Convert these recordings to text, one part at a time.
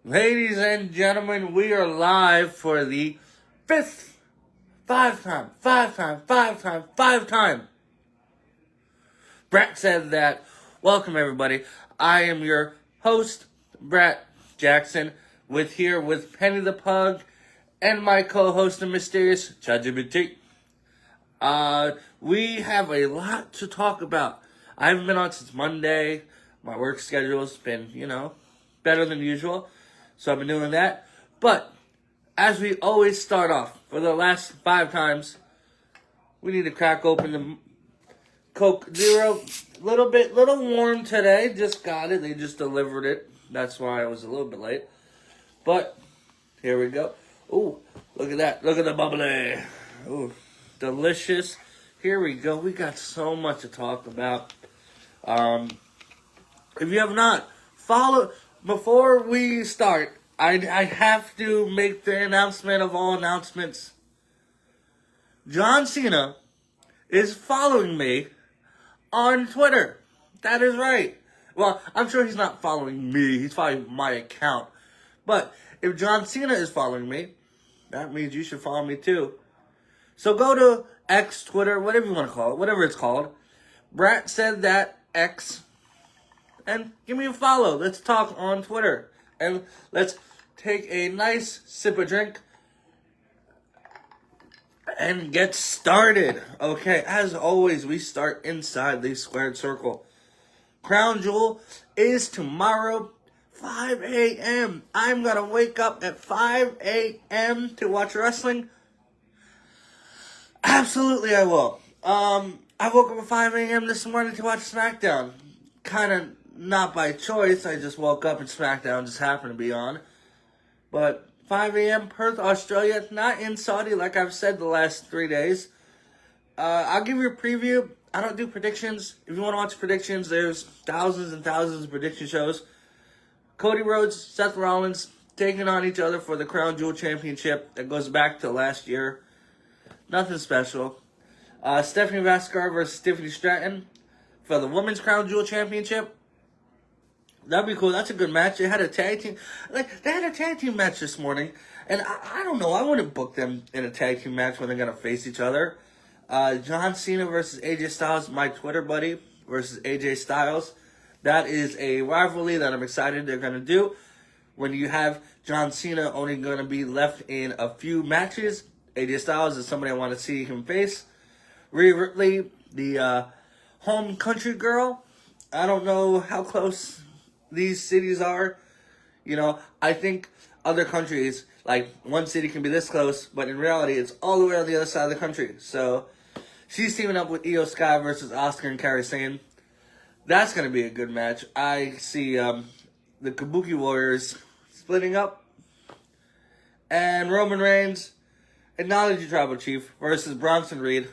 Ladies and gentlemen, we are live for the five time. Brat said that. Welcome everybody. I am your host, Brat Jackson, with Penny the Pug and my co-host, the mysterious ChatGPT. We have a lot to talk about. I haven't been on since Monday. My work schedule's been, better than usual. So I've been doing that. But as we always start off, for the last 5 times, we need to crack open the Coke Zero. Little warm today. Just got it. They just delivered it. That's why I was a little bit late. But here we go. Ooh, look at that. Look at the bubbly. Ooh, delicious. Here we go. We got so much to talk about. If you have not followed, before we start, I have to make the announcement of all announcements. John Cena is following me on Twitter. That is right. Well, I'm sure he's not following me. He's following my account. But if John Cena is following me, that means you should follow me too. So go to X, Twitter, whatever you want to call it, whatever it's called. BratSaidThat X. And give me a follow. Let's talk on Twitter. And let's take a nice sip of drink and get started. Okay, as always, we start inside the squared circle. Crown Jewel is tomorrow, 5 a.m. I'm going to wake up at 5 a.m. to watch wrestling. Absolutely, I will. I woke up at 5 a.m. this morning to watch SmackDown. Kind of not by choice. I just woke up and SmackDown just happened to be on. But 5 a.m. Perth, Australia. Not in Saudi like I've said the last 3 days. I'll give you a preview. I don't do predictions. If you want to watch predictions, there's thousands and thousands of prediction shows. Cody Rhodes, Seth Rollins taking on each other for the Crown Jewel Championship that goes back to last year. Nothing special. Stephanie Vascar versus Tiffany Stratton for the Women's Crown Jewel Championship. That'd be cool. That's a good match. They had a tag team. They had a tag team match this morning. And I don't know. I wouldn't book them in a tag team match when they're going to face each other. John Cena versus AJ Styles, my Twitter buddy, versus AJ Styles. That is a rivalry that I'm excited they're going to do. When you have John Cena only going to be left in a few matches, AJ Styles is somebody I want to see him face. Rhea Ripley, the home country girl. I don't know how close these cities are. I think other countries, like one city can be this close, but in reality, it's all the way on the other side of the country. So she's teaming up with Io Sky versus Asuka and Kairi Sane. That's going to be a good match. I see the Kabuki Warriors splitting up. And Roman Reigns, Acknowledge Your Tribal Chief versus Bronson Reed.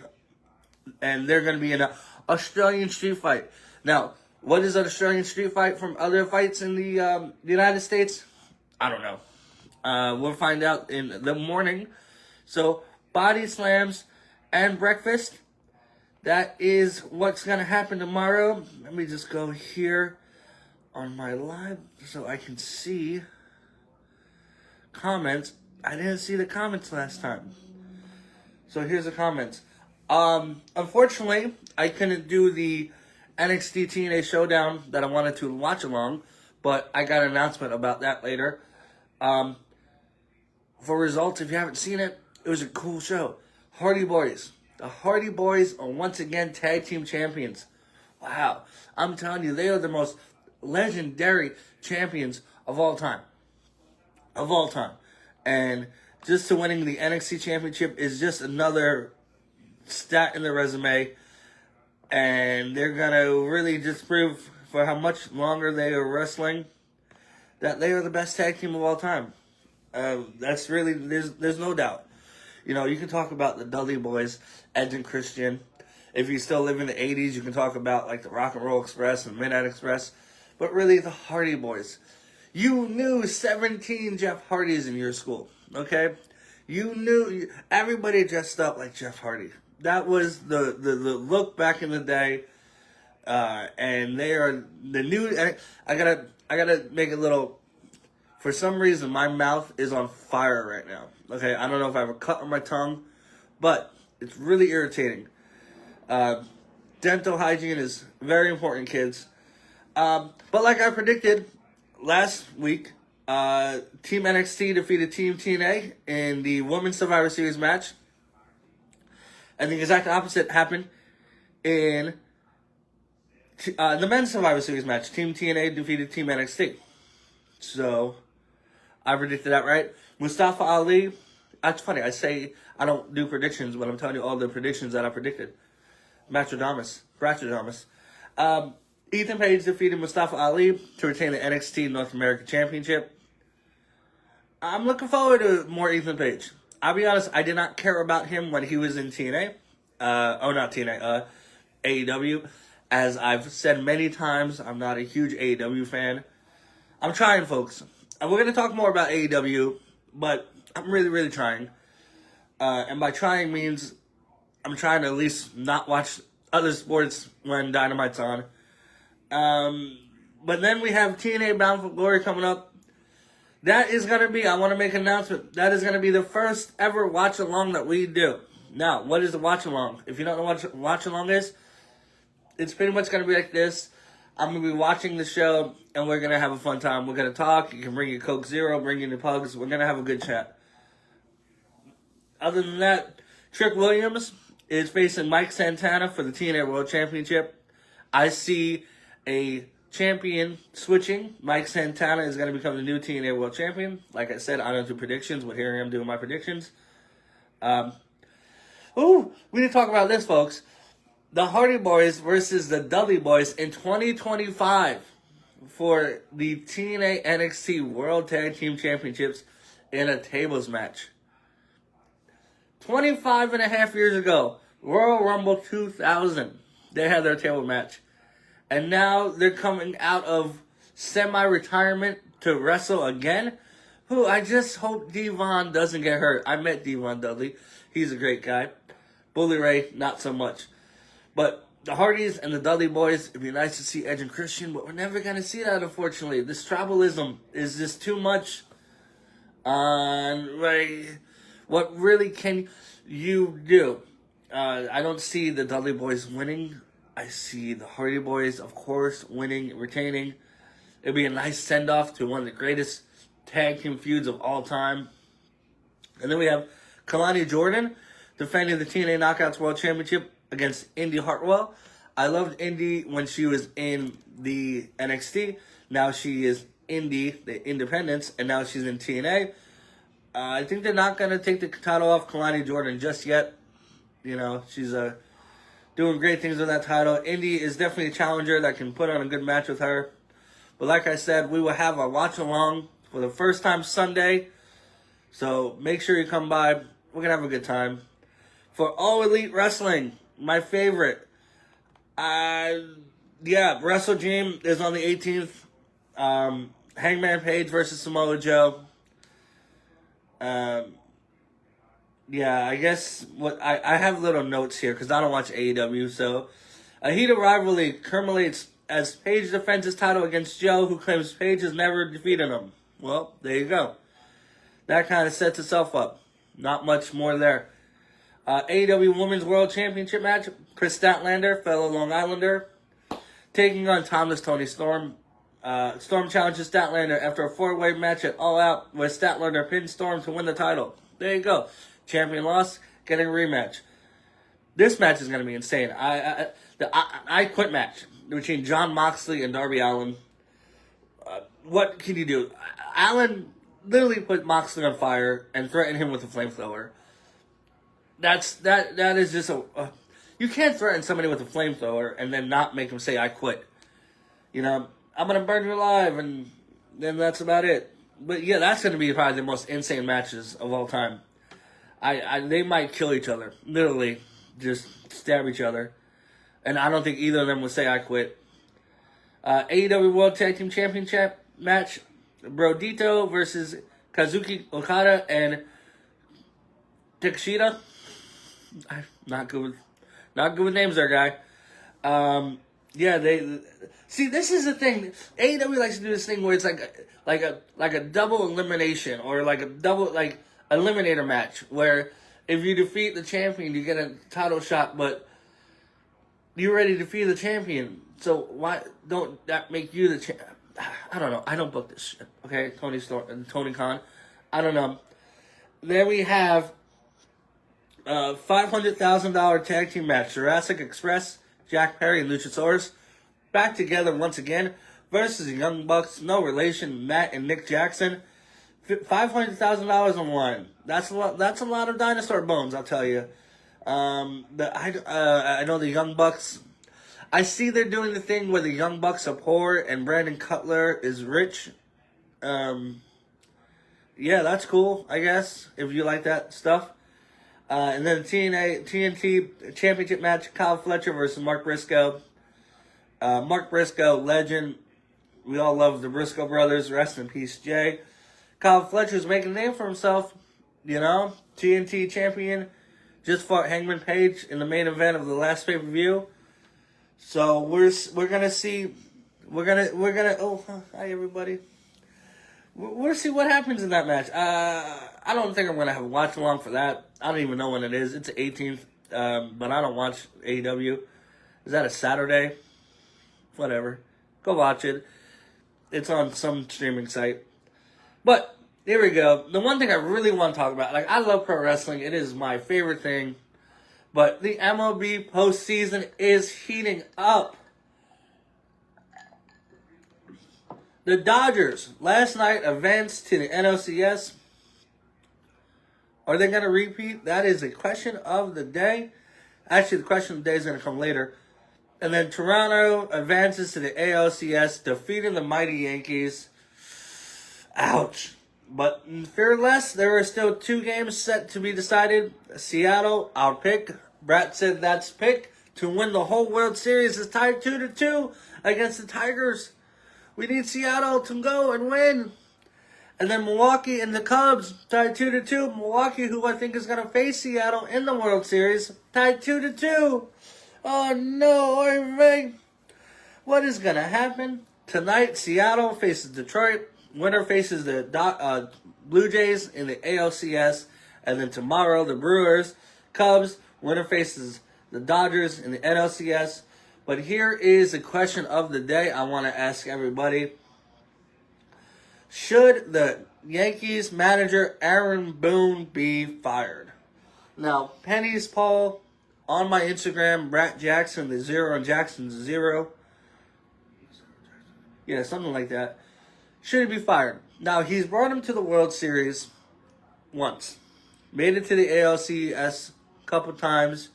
And they're going to be in an Australian street fight. Now, what is an Australian street fight from other fights in the United States? I don't know. We'll find out in the morning. So, body slams and breakfast. That is what's going to happen tomorrow. Let me just go here on my live so I can see comments. I didn't see the comments last time. So here's the comments. Unfortunately, I couldn't do the NXT TNA Showdown that I wanted to watch along, but I got an announcement about that later. For results, if you haven't seen it, it was a cool show. Hardy Boys. The Hardy Boys are once again tag team champions. Wow. I'm telling you, they are the most legendary champions of all time. Of all time. And just to winning the NXT championship is just another stat in the resume. And they're going to really just prove for how much longer they are wrestling that they are the best tag team of all time. That's really, there's no doubt. You can talk about the Dudley Boys, Edge and Christian. If you still live in the 80s, you can talk about like the Rock and Roll Express and Midnight Express. But really, the Hardy Boys. You knew 17 Jeff Hardys in your school, okay? You knew, everybody dressed up like Jeff Hardy. That was the look back in the day. And they are the new, I gotta make a little For some reason, my mouth is on fire right now. Okay, I don't know if I have a cut on my tongue, but it's really irritating. Dental hygiene is very important, kids. But like I predicted last week, Team NXT defeated Team TNA in the Women's Survivor Series match. And the exact opposite happened in the Men's Survivor Series match. Team TNA defeated Team NXT. So, I predicted that right. Mustafa Ali, that's funny, I say I don't do predictions, but I'm telling you all the predictions that I predicted. BratSaidThat. Ethan Page defeated Mustafa Ali to retain the NXT North American Championship. I'm looking forward to more Ethan Page. I'll be honest, I did not care about him when he was in TNA. Not TNA, AEW. As I've said many times, I'm not a huge AEW fan. I'm trying, folks. And we're going to talk more about AEW, but I'm really, really trying. And by trying means I'm trying to at least not watch other sports when Dynamite's on. But then we have TNA Bound For Glory coming up. That is going to be, I want to make an announcement, that is going to be the first ever watch-along that we do. Now, what is the watch-along? If you don't know what watch-along is, it's pretty much going to be like this. I'm going to be watching the show, and we're going to have a fun time. We're going to talk. You can bring your Coke Zero, bring your pugs. We're going to have a good chat. Other than that, Trick Williams is facing Mike Santana for the TNA World Championship. I see a champion switching. Mike Santana is going to become the new TNA World Champion. Like I said, I don't do predictions, but here I am doing my predictions. We need to talk about this, folks. The Hardy Boys versus the Dudley Boys in 2025 for the TNA NXT World Tag Team Championships in a tables match. 25 and a half years ago, Royal Rumble 2000, they had their table match. And now they're coming out of semi-retirement to wrestle again. I just hope Devon doesn't get hurt. I met Devon Dudley. He's a great guy. Bully Ray, not so much. But the Hardys and the Dudley Boys, it'd be nice to see Edge and Christian, but we're never going to see that, unfortunately. This tribalism is just too much. What really can you do? I don't see the Dudley Boys winning. I see the Hardy Boys, of course, winning, retaining. It'd be a nice send-off to one of the greatest tag team feuds of all time. And then we have Kalani Jordan defending the TNA Knockouts World Championship against Indy Hartwell. I loved Indy when she was in the NXT. Now she is Indy, the Independents, and now she's in TNA. I think they're not going to take the title off Kalani Jordan just yet. You know, she's doing great things with that title. Indy is definitely a challenger that can put on a good match with her. But like I said, we will have a watch-along for the first time Sunday. So make sure you come by. We're going to have a good time. For All Elite Wrestling, my favorite. Wrestle Dream is on the 18th. Hangman Page versus Samoa Joe. I guess I have little notes here because I don't watch AEW. So, a heated rivalry culminates as Page defends his title against Joe, who claims Page has never defeated him. Well, there you go. That kind of sets itself up. Not much more there. AEW Women's World Championship match. Chris Statlander, fellow Long Islander, taking on Thomas Tony Storm. Storm challenges Statlander after a four-way match at All Out, where Statlander pinned Storm to win the title. There you go. Champion lost, getting a rematch. This match is going to be insane. The I Quit match between Jon Moxley and Darby Allin. What can you do? Allin literally put Moxley on fire and threatened him with a flamethrower. That is just you can't threaten somebody with a flamethrower and then not make him say I quit. You know, I'm gonna burn you alive, and then that's about it. But yeah, that's gonna be probably the most insane matches of all time. They might kill each other, literally, just stab each other, and I don't think either of them would say I quit. AEW World Tag Team Championship match: Brodito versus Kazuki Okada and Takeshita. I'm not good with names there, guy. Yeah, they see. This is the thing. AEW likes to do this thing where it's like a double elimination or like a double like eliminator match where if you defeat the champion, you get a title shot, but you already defeated the champion. So why don't that make you the champ? I don't know. I don't book this shit. Okay, Tony Khan. I don't know. Then we have $500,000 tag team match: Jurassic Express, Jack Perry, and Luchasaurus back together once again versus the Young Bucks, no relation, Matt and Nick Jackson. $500,000 on one. That's a lot. That's a lot of dinosaur bones, I'll tell you. I know the Young Bucks. I see they're doing the thing where the Young Bucks are poor and Brandon Cutler is rich. Yeah, that's cool, I guess, if you like that stuff. And then TNT Championship match, Kyle Fletcher versus Mark Briscoe. Mark Briscoe, legend. We all love the Briscoe brothers. Rest in peace, Jay. Kyle Fletcher's making a name for himself. You know, TNT champion. Just fought Hangman Page in the main event of the last pay-per-view. So we're gonna see. We're gonna. Oh, hi everybody. We'll see what happens in that match. I don't think I'm gonna have a watch along for that. I don't even know when it is. It's the 18th, but I don't watch AEW. Is that a Saturday? Whatever. Go watch it. It's on some streaming site. But here we go. The one thing I really want to talk about, like I love pro wrestling. It is my favorite thing. But the MLB postseason is heating up. The Dodgers last night advanced to the NLCS. Are they going to repeat? That is a question of the day. Actually, the question of the day is going to come later. And then Toronto advances to the ALCS, defeating the mighty Yankees. Ouch. But in fearless, there are still 2 games set to be decided. Seattle, our pick. BratSaidThat's pick to win the whole World Series is tied 2-2 against the Tigers. We need Seattle to go and win. And then Milwaukee and the Cubs tied 2-2. Milwaukee, who I think is going to face Seattle in the World Series, tied 2-2. Oh no, Irving. What is going to happen? Tonight, Seattle faces Detroit. Winner faces the Blue Jays in the ALCS. And then tomorrow, the Brewers, Cubs. Winner faces the Dodgers in the NLCS. But here is the question of the day I want to ask everybody. Should the Yankees manager Aaron Boone be fired? Now, Penny's poll on my Instagram, Brat Jackson, the 0 and Jackson, the 0. Yeah, something like that. Should he be fired? Now, he's brought him to the World Series once. Made it to the ALCS a couple times.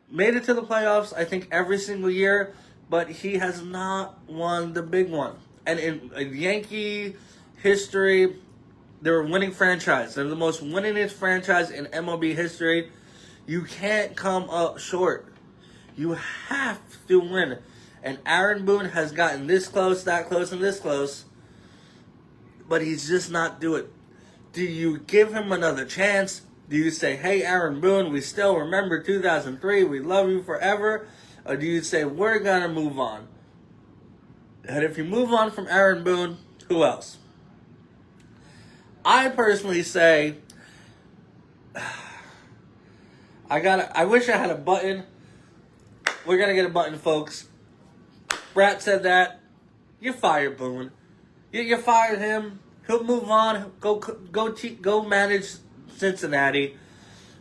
Made it to the playoffs, I think, every single year. But he has not won the big one. And in Yankee history, they're a winning franchise. They're the most winningest franchise in MLB history. You can't come up short. You have to win. And Aaron Boone has gotten this close, that close, and this close. But he's just not doing it. Do you give him another chance? Do you say, hey, Aaron Boone, we still remember 2003. We love you forever. Or do you say, we're going to move on? And if you move on from Aaron Boone, who else? I personally say, I wish I had a button. We're going to get a button, folks. Brat said that. You fired Boone. You fired him. He'll move on. Go manage Cincinnati.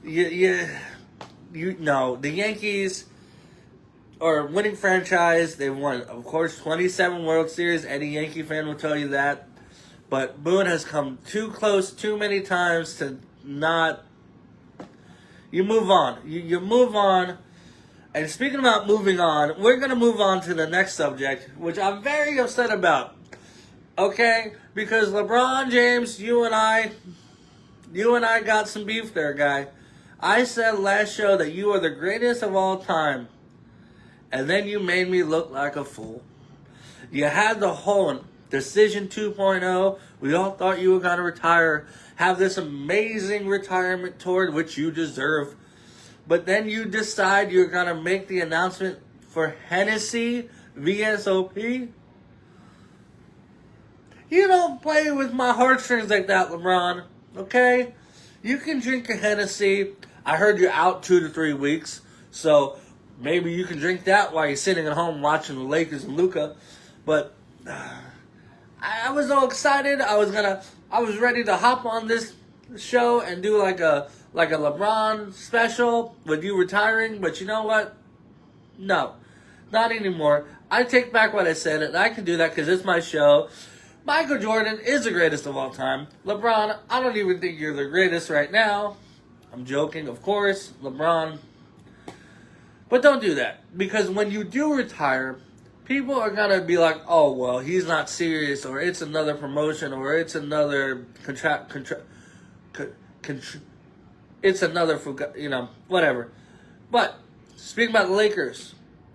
The Yankees are a winning franchise. They've won, of course, 27 World Series. Any Yankee fan will tell you that. But Boone has come too close too many times to not. You move on. You move on. And speaking about moving on, we're going to move on to the next subject, which I'm very upset about. Okay? Because LeBron James, you and I got some beef there, guy. I said last show that you are the greatest of all time. And then you made me look like a fool. You had the whole Decision 2.0. We all thought you were going to retire. Have this amazing retirement tour, which you deserve. But then you decide you're going to make the announcement for Hennessy VSOP. You don't play with my heartstrings like that, LeBron. Okay? You can drink a Hennessy. I heard you're out 2 to 3 weeks. So maybe you can drink that while you're sitting at home watching the Lakers and Luka. But I was all excited. I was ready to hop on this show and do like a LeBron special with you retiring. But you know what? No. Not anymore. I take back what I said, and I can do that because it's my show. Michael Jordan is the greatest of all time. LeBron, I don't even think you're the greatest right now. I'm joking, of course. LeBron. But don't do that. Because when you do retire, people are going to be like, oh, well, he's not serious, or it's another promotion, or it's another it's another, whatever. But, speaking about the Lakers,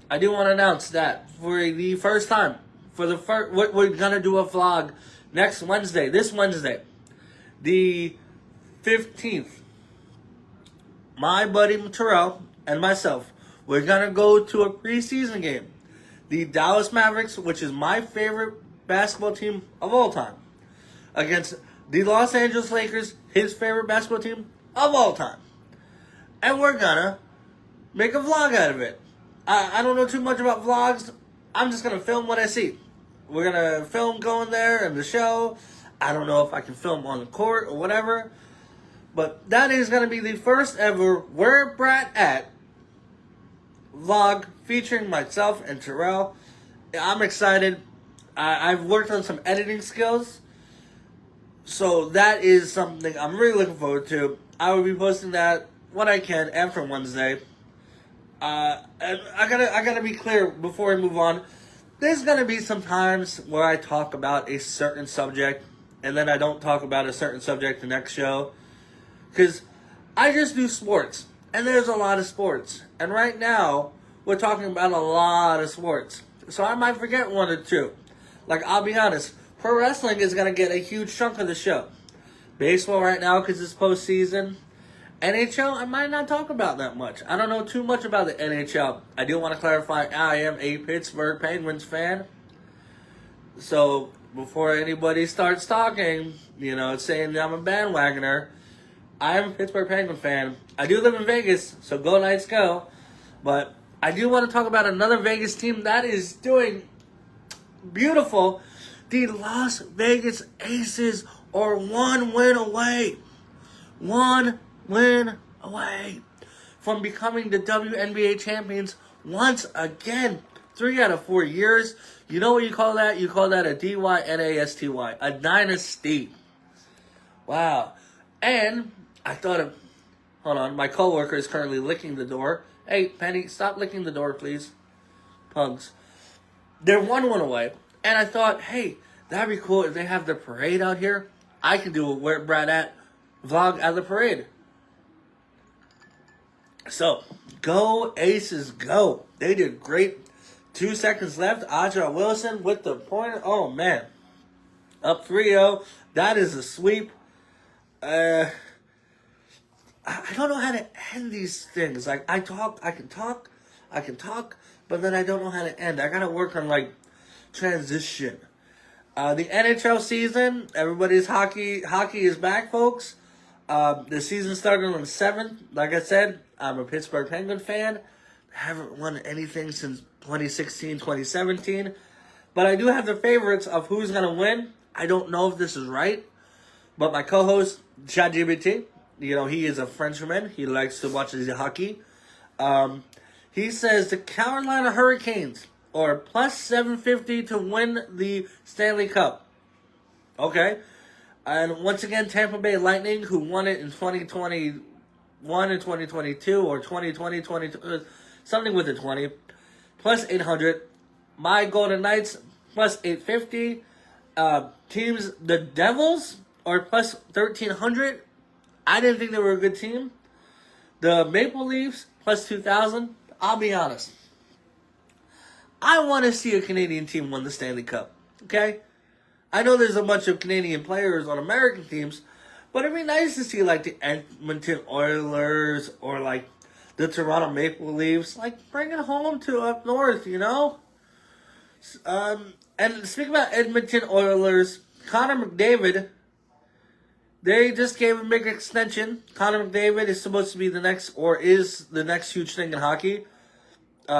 I do want to announce that for the first time, we're going to do a vlog this Wednesday, the 15th. My buddy Terrell and myself, we're going to go to a preseason game. The Dallas Mavericks, which is my favorite basketball team of all time, against the Los Angeles Lakers, his favorite basketball team of all time. And we're going to make a vlog out of it. I don't know too much about vlogs. I'm just going to film what I see. We're going to film going there and the show. I don't know if I can film on the court or whatever. But that is going to be the first ever Where Brat At vlog featuring myself and Terrell. I'm excited. I've worked on some editing skills. So that is something I'm really looking forward to. I will be posting that when I can after Wednesday. And I gotta be clear before I move on. There's gonna be some times where I talk about a certain subject, and then I don't talk about a certain subject the next show, because I just do sports, and there's a lot of sports, and right now we're talking about a lot of sports, so I might forget one or two. Like, I'll be honest, pro wrestling is gonna get a huge chunk of the show. Baseball right now, because it's postseason. NHL, I might not talk about that much. I don't know too much about the NHL. I do want to clarify, I am a Pittsburgh Penguins fan. So, before anybody starts talking, saying that I'm a bandwagoner, I am a Pittsburgh Penguin fan. I do live in Vegas, so go Knights go. But I do want to talk about another Vegas team that is doing beautiful. The Las Vegas Aces are 1 win away. 1 win away from becoming the WNBA champions once again. 3 out of 4 years. You know what you call that? You call that a DYNASTY. A dynasty. Wow. And I thought of... Hold on. My coworker is currently licking the door. Hey, Penny, stop licking the door, please. Pugs. They're 1 win away. And I thought, hey, that'd be cool if they have the parade out here. I can do a Where Brat At vlog at the parade. So, go Aces, go. They did great. 2 seconds left. Aja Wilson with the pointer. Oh, man. Up 3-0. That is a sweep. I don't know how to end these things. Like, I can talk, but then I don't know how to end. I gotta work on, transition. The NHL season, everybody's hockey is back, folks. The season started on the 7th. Like I said, I'm a Pittsburgh Penguin fan. I haven't won anything since 2016, 2017. But I do have the favorites of who's going to win. I don't know if this is right. But my co-host, ChatGPT, he is a Frenchman. He likes to watch the hockey. He says the Carolina Hurricanes are plus 750 to win the Stanley Cup. Okay. And once again, Tampa Bay Lightning, who won it in 2021 and 2022, or 2020, 22, something with the 20, plus 800. My Golden Knights, plus 850. Teams, the Devils, are plus 1,300. I didn't think they were a good team. The Maple Leafs, plus 2,000. I'll be honest. I want to see a Canadian team win the Stanley Cup. Okay? I know there's a bunch of Canadian players on American teams, but it'd be nice to see, the Edmonton Oilers or, the Toronto Maple Leafs. Like, bring it home to up north, you know? And speaking about Edmonton Oilers, Connor McDavid, they just gave him a big extension. Connor McDavid is supposed to be the next, or is the next huge thing in hockey.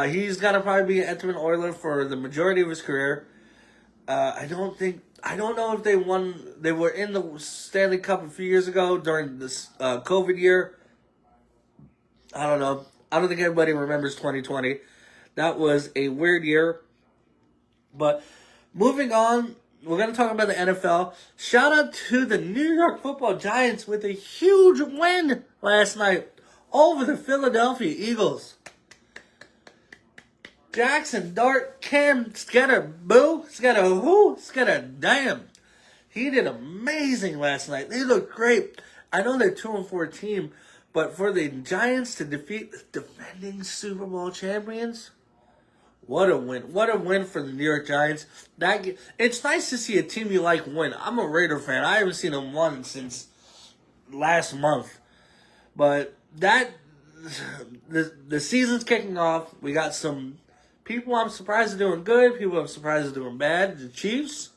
He's going to probably be an Edmonton Oiler for the majority of his career. I don't know if they were in the Stanley Cup a few years ago during this COVID year. I don't know. I don't think everybody remembers 2020. That was a weird year. But moving on, we're going to talk about the NFL. Shout out to the New York Football Giants with a huge win last night over the Philadelphia Eagles. Jackson Dart, Cam, Sketter, Boo, Sketter, who, Sketter, damn. He did amazing last night. They looked great. I know they're 2-4 team, but for the Giants to defeat the defending Super Bowl champions, what a win. What a win for the New York Giants. It's nice to see a team you like win. I'm a Raider fan. I haven't seen them win since last month. But the season's kicking off. We got some people I'm surprised are doing good. People I'm surprised are doing bad. The Chiefs,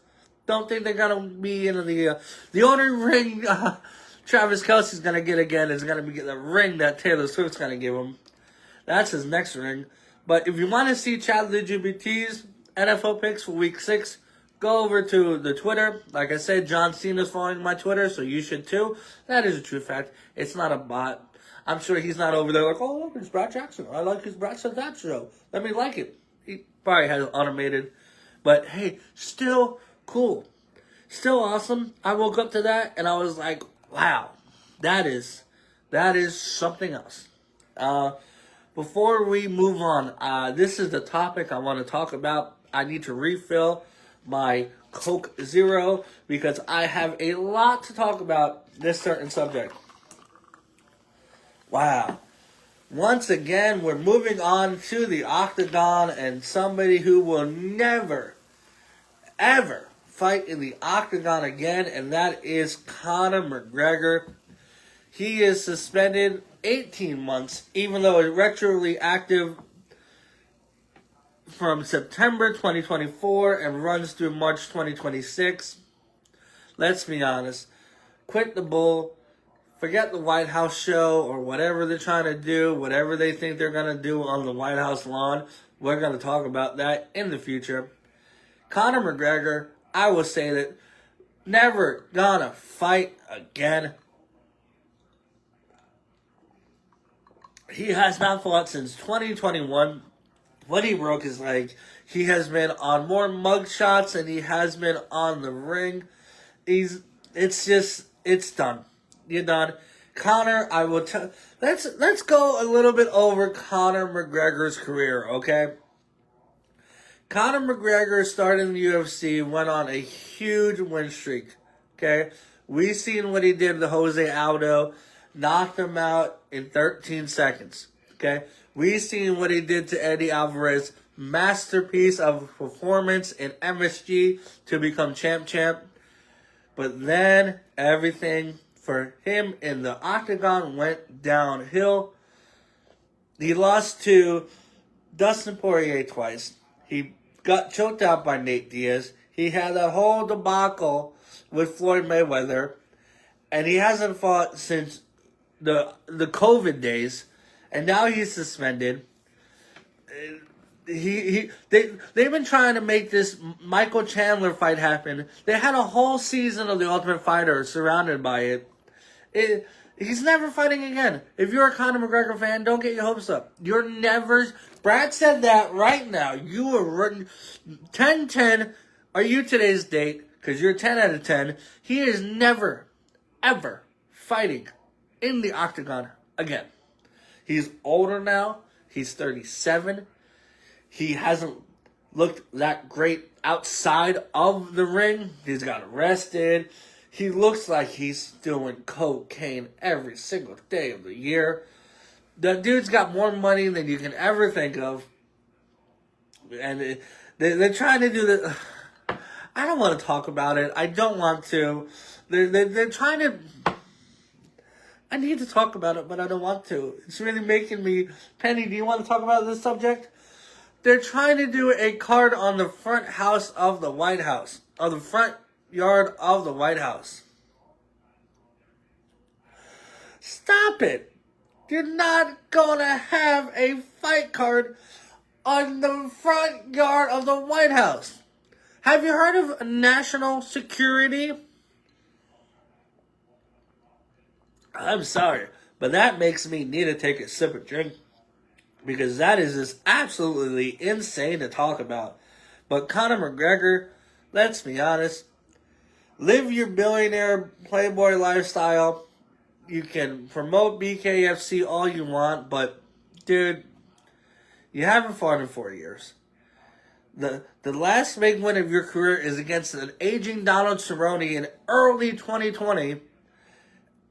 don't think they're going to be in the only ring Travis Kelce's going to get again is going to be the ring that Taylor Swift's going to give him. That's his next ring. But if you want to see Chad LGBT's NFL picks for Week 6, go over to the Twitter. Like I said, John Cena's following my Twitter, so you should too. That is a true fact. It's not a bot. I'm sure he's not over there like, oh, look, it's Brad Jackson. I like his BratSaidThat show. Let me like it. He probably has it automated. But, hey, still cool. Still awesome. I woke up to that, and I was like, wow, that is something else. Before we move on, this is the topic I want to talk about. I need to refill my Coke Zero because I have a lot to talk about this certain subject. Wow. Once again, we're moving on to the Octagon and somebody who will never, ever fight in the Octagon again, and that is Conor McGregor. He is suspended 18 months, even though it's retroactive from September 2024 and runs through March 2026. Let's be honest. Quit the bull. Forget the White House show or whatever they're trying to do, whatever they think they're going to do on the White House lawn. We're going to talk about that in the future. Conor McGregor, I will say that, never gonna fight again. He has not fought since 2021. When he broke his leg, he has been on more mugshots than he has been on the ring. It's done. You're done. Conor, I will tell. Let's go a little bit over Conor McGregor's career, okay? Conor McGregor started in the UFC, went on a huge win streak, okay? We seen what he did to Jose Aldo, knocked him out in 13 seconds, okay? We seen what he did to Eddie Alvarez, masterpiece of performance in MSG to become champ. But then everything for him in the Octagon went downhill. He lost to Dustin Poirier twice. He got choked out by Nate Diaz. He had a whole debacle with Floyd Mayweather. And he hasn't fought since the COVID days. And now he's suspended. They've been trying to make this Michael Chandler fight happen. They had a whole season of The Ultimate Fighter surrounded by it. He's never fighting again. If you're a Conor McGregor fan, don't get your hopes up. You're never... Brad said that right now. You are 10-10. Are you today's date? Because you're 10 out of 10. He is never, ever fighting in the Octagon again. He's older now. He's 37. He hasn't looked that great outside of the ring. He's got arrested. He looks like he's doing cocaine every single day of the year. The dude's got more money than you can ever think of. And they're trying to do the... I don't want to talk about it. I don't want to. They're trying to... I need to talk about it, but I don't want to. It's really making me... Penny, do you want to talk about this subject? They're trying to do a card on the front house of the White House. Or the front yard of the White House. Stop it. You're not going to have a fight card on the front yard of the White House. Have you heard of national security? I'm sorry, but that makes me need to take a sip of drink. Because that is just absolutely insane to talk about. But Conor McGregor, let's be honest, live your billionaire playboy lifestyle. You can promote BKFC all you want, but dude, you haven't fought in 4 years. The last big win of your career is against an aging Donald Cerrone in early 2020.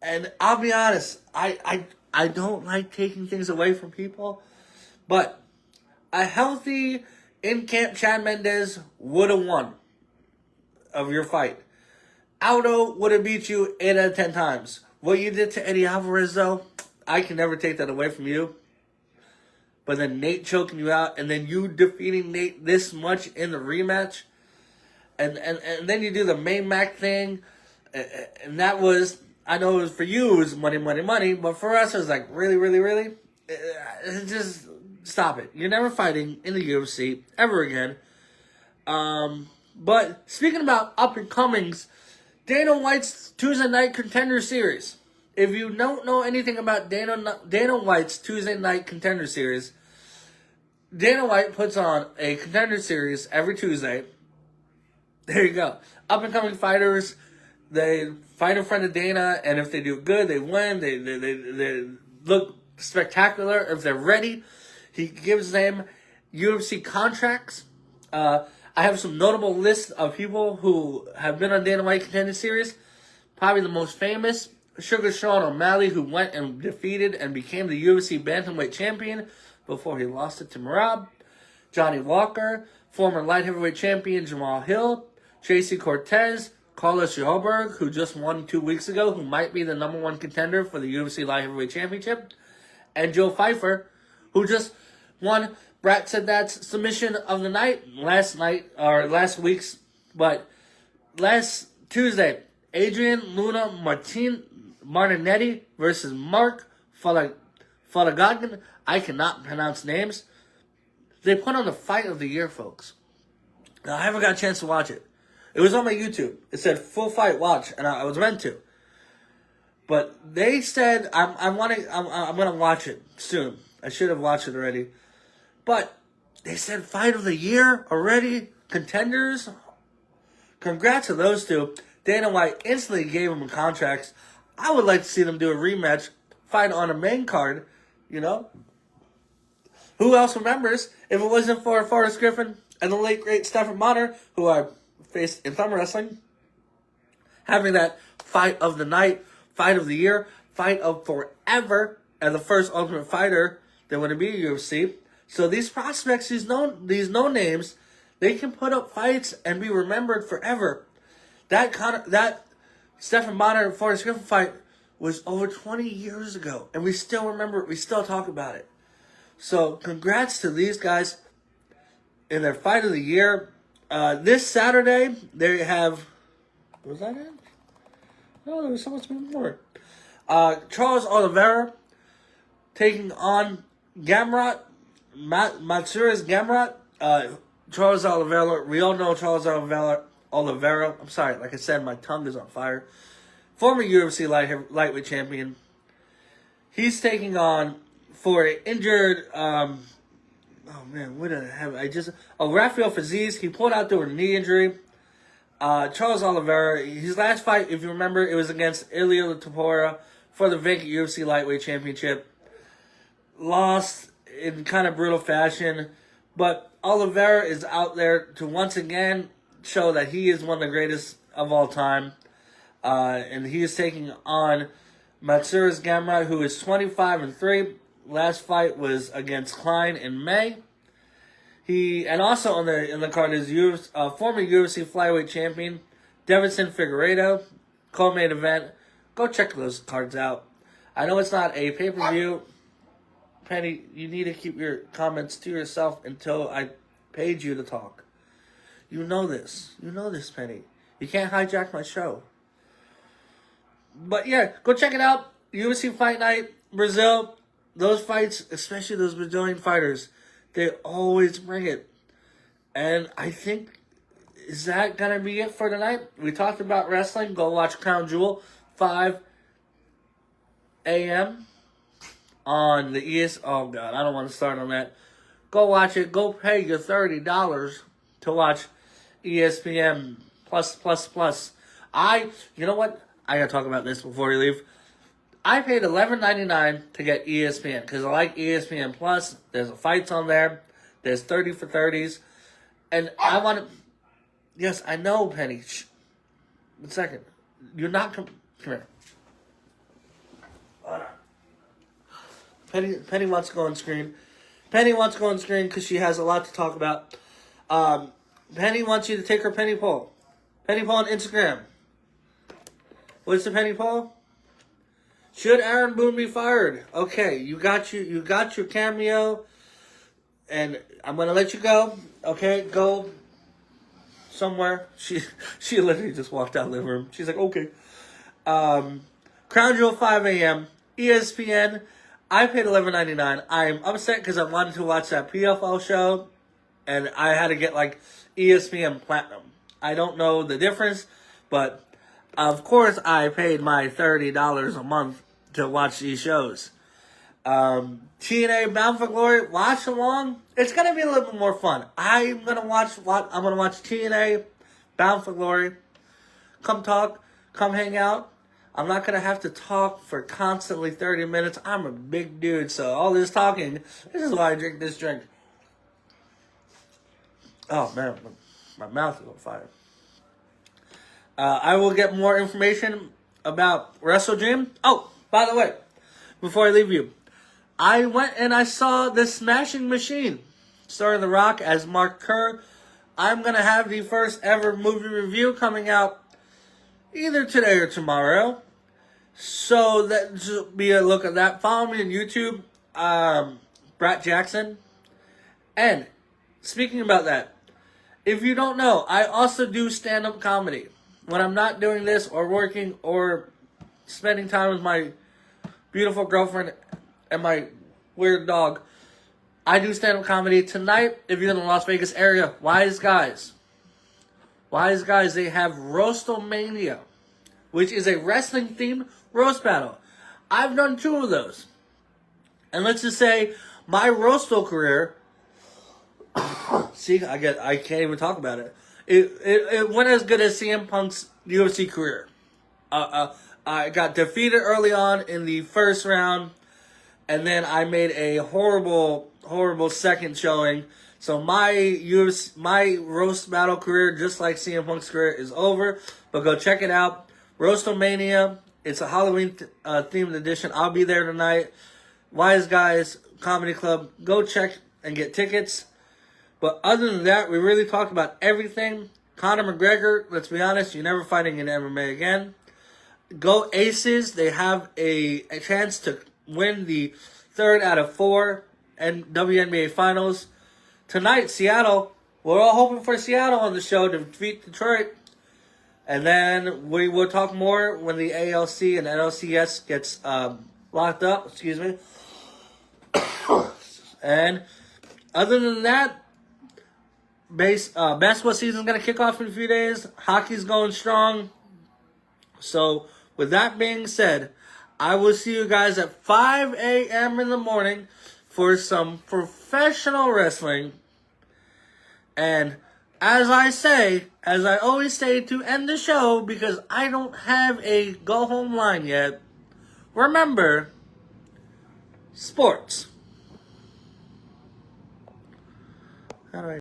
And I'll be honest, I don't like taking things away from people. But a healthy in-camp Chad Mendes would have won of your fight. Aldo would have beat you 8 out of 10 times. What you did to Eddie Alvarez, though, I can never take that away from you. But then Nate choking you out, and then you defeating Nate this much in the rematch. And then you do the Mac thing. And that was, I know it was for you, it was money, money, money. But for us, it was like, really, really, really? Just... Stop it. You're never fighting in the UFC ever again. But speaking about up-and-comings, Dana White's Tuesday Night Contender Series. If you don't know anything about Dana White's Tuesday Night Contender Series, Dana White puts on a Contender Series every Tuesday. There you go. Up-and-coming fighters, they fight in front of Dana, and if they do good, they win. They look spectacular. If they're ready, he gives them UFC contracts. I have some notable lists of people who have been on Dana White Contender Series. Probably the most famous, Sugar Sean O'Malley, who went and defeated and became the UFC Bantamweight Champion before he lost it to Merab. Johnny Walker, former light heavyweight champion Jamal Hill. Tracy Cortez, Carlos Johaberg, who just won 2 weeks ago, who might be the number 1 contender for the UFC Light Heavyweight Championship. And Joe Pfeiffer, who just won BratSaidThat's submission of the night last week's, but last Tuesday, Adrian Luna Martinetti versus Mark Falagagin. I cannot pronounce names. They put on the fight of the year, folks. Now, I haven't got a chance to watch it. It was on my YouTube. It said full fight watch, and I was meant to. But they said I'm gonna watch it soon. I should have watched it already. But they said fight of the year already? Contenders? Congrats to those two. Dana White instantly gave them contracts. I would like to see them do a rematch, fight on a main card, you know? Who else remembers, if it wasn't for Forrest Griffin and the late great Stephen Bonner, who I faced in thumb wrestling, having that fight of the night, fight of the year, fight of forever, and the first Ultimate Fighter that would be UFC. So these prospects, these no names, they can put up fights and be remembered forever. That Stephen Bonner and Forrest Griffin fight was over 20 years ago, and we still remember it. We still talk about it. So congrats to these guys in their fight of the year. This Saturday they have. Was that it? No, there was so much more. Charles Oliveira taking on Gamrot. Matsuras Gamrot. Charles Oliveira. We all know Charles Oliveira. I'm sorry, like I said, my tongue is on fire. Former UFC lightweight champion. He's taking on, for an injured, Rafael Fiziev. He pulled out through a knee injury. Charles Oliveira, his last fight, if you remember, it was against Ilia Topuria for the vacant UFC lightweight championship. Lost in kind of brutal fashion, but Oliveira is out there to once again show that he is one of the greatest of all time. And he is taking on Matsuras Gamrot, who is 25-3. Last fight was against Klein in May. And also in the card is former UFC flyweight champion Devinson Figueiredo. Co-main event. Go check those cards out. I know it's not a pay-per-view. Penny, you need to keep your comments to yourself until I paid you to talk. You know this. You know this, Penny. You can't hijack my show. But yeah, go check it out. UFC Fight Night, Brazil. Those fights, especially those Brazilian fighters, they always bring it. And I think, is that going to be it for tonight? We talked about wrestling. Go watch Crown Jewel, 5 a.m. on the ES. Oh, God, I don't want to start on that. Go watch it. Go pay your $30 to watch ESPN plus. You know what? I got to talk about this before you leave. I paid $11.99 to get ESPN because I like ESPN Plus. There's fights on there. There's 30 for 30s. And I want to... Yes, I know, Penny. Shh. 1 second. You're not... Come here. Penny wants to go on screen. Penny wants to go on screen because she has a lot to talk about. Penny wants you to take her penny poll. Penny poll on Instagram. What's the penny poll? Should Aaron Boone be fired? Okay, you got your cameo, and I'm gonna let you go. Okay, go somewhere. She literally just walked out of the living room. She's like, okay. Crown Jewel 5 a.m. ESPN. I paid $11.99. I'm upset because I wanted to watch that PFL show, and I had to get like ESPN Platinum. I don't know the difference, but of course I paid my $30 a month to watch these shows. TNA Bound For Glory, watch along. It's gonna be a little bit more fun. I'm gonna watch TNA Bound For Glory. Come talk, come hang out. I'm not gonna have to talk for constantly 30 minutes. I'm a big dude, so all this talking, this is why I drink this drink. Oh man, my mouth is on fire. I will get more information about WrestleDream. Oh, by the way, before I leave you, I went and I saw The Smashing Machine, starring The Rock as Mark Kerr. I'm going to have the first ever movie review coming out either today or tomorrow. So that'll be a look at that. Follow me on YouTube, Brat Jackson. And speaking about that, if you don't know, I also do stand-up comedy. When I'm not doing this or working or spending time with my beautiful girlfriend and my weird dog, I do stand-up comedy. Tonight, if you're in the Las Vegas area, Wise Guys, they have Roastomania, which is a wrestling-themed roast battle. I've done 2 of those. And let's just say my roasto career, see, I can't even talk about it. It went as good as CM Punk's UFC career. I got defeated early on in the first round, and then I made a horrible second showing. So my roast battle career, just like CM Punk's career, is over. But go check it out. Roastomania. It's a Halloween themed edition. I'll be there tonight. Wise Guys Comedy Club. Go check and get tickets. But other than that, we really talked about everything. Conor McGregor, let's be honest, you're never fighting in MMA again. Go Aces. They have a chance to win the 3rd out of 4 WNBA Finals. Tonight, Seattle. We're all hoping for Seattle on the show to defeat Detroit. And then we will talk more when the ALC and NLCS gets locked up. Excuse me. And other than that, basketball season is going to kick off in a few days. Hockey's going strong. So, with that being said, I will see you guys at 5 a.m. in the morning for some professional wrestling. And as I always say to end the show, because I don't have a go-home line yet, remember, sports. How do I